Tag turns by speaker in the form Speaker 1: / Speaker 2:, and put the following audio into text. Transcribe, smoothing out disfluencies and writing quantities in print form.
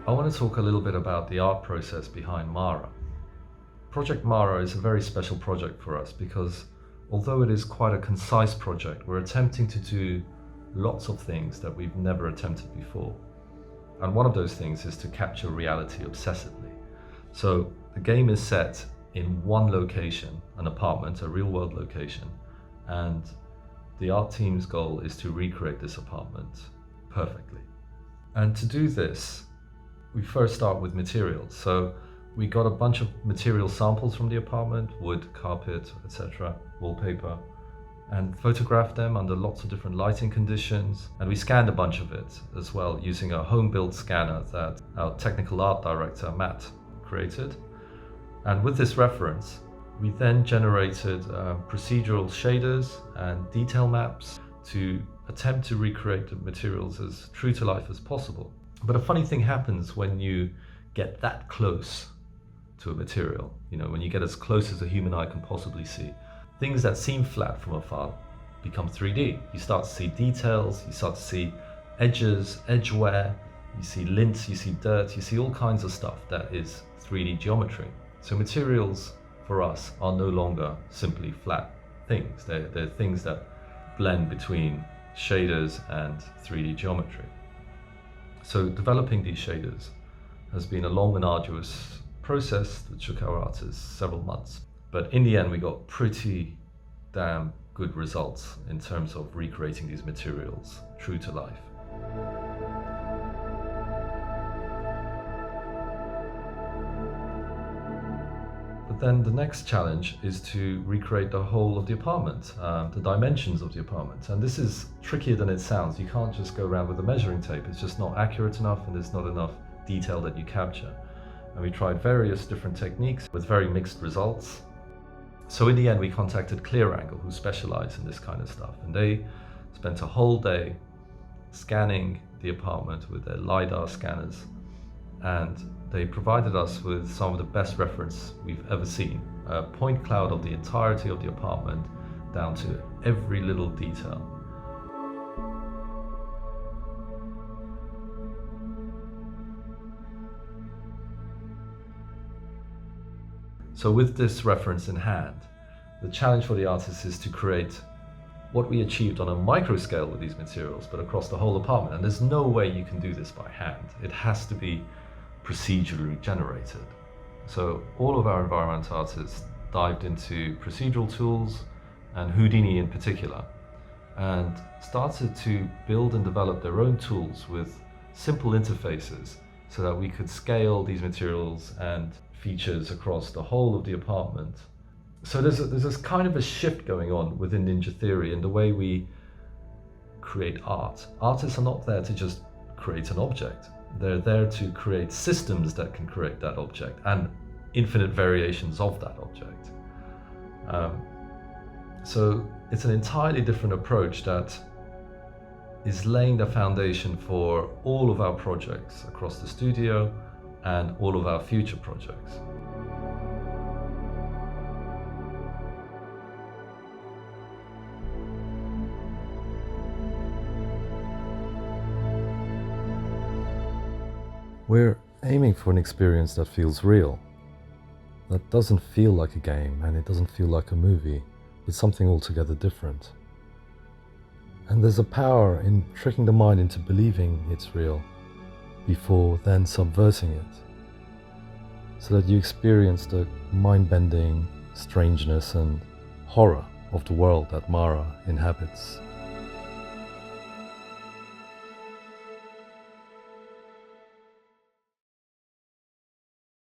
Speaker 1: I want to talk a little bit about the art process behind Mara. Project Mara is a very special project for us because although it is quite a concise project, we're attempting to do lots of things that we've never attempted before. And one of those things is to capture reality obsessively. So the game is set in one location, an apartment, a real world location, and the art team's goal is to recreate this apartment perfectly. And to do this, we first start with materials. So we got a bunch of material samples from the apartment, wood, carpet, etc., wallpaper, and photographed them under lots of different lighting conditions. And we scanned a bunch of it as well using a home-built scanner that our technical art director, Matt, created. And with this reference, we then generated procedural shaders and detail maps to attempt to recreate the materials as true to life as possible. But a funny thing happens when you get that close to a material, when you get as close as a human eye can possibly see. Things that seem flat from afar become 3D. You start to see details, you start to see edges, edge wear, you see lint, you see dirt, you see all kinds of stuff that is 3D geometry. So materials for us are no longer simply flat things. They're things that blend between shaders and 3D geometry. So developing these shaders has been a long and arduous process that took our artists several months. But in the end, we got pretty damn good results in terms of recreating these materials true to life. But then the next challenge is to recreate the whole of the apartment, the dimensions of the apartment. And this is trickier than it sounds. You can't just go around with a measuring tape. It's just not accurate enough, and there's not enough detail that you capture. And we tried various different techniques with very mixed results. So in the end, we contacted ClearAngle, who specialize in this kind of stuff. And they spent a whole day scanning the apartment with their LiDAR scanners. And they provided us with some of the best reference we've ever seen. A point cloud of the entirety of the apartment down to every little detail. So with this reference in hand, the challenge for the artist is to create what we achieved on a micro scale with these materials, but across the whole apartment. And there's no way you can do this by hand. It has to be procedurally generated. So all of our environment artists dived into procedural tools and Houdini in particular, and started to build and develop their own tools with simple interfaces so that we could scale these materials and features across the whole of the apartment. So there's this kind of a shift going on within Ninja Theory in the way we create art. Artists are not there to just create an object. They're there to create systems that can create that object and infinite variations of that object. So it's an entirely different approach that is laying the foundation for all of our projects across the studio and all of our future projects. We're aiming for an experience that feels real, that doesn't feel like a game and it doesn't feel like a movie. It's something altogether different. And there's a power in tricking the mind into believing it's real before then subverting it, so that you experience the mind-bending strangeness and horror of the world that Mara inhabits.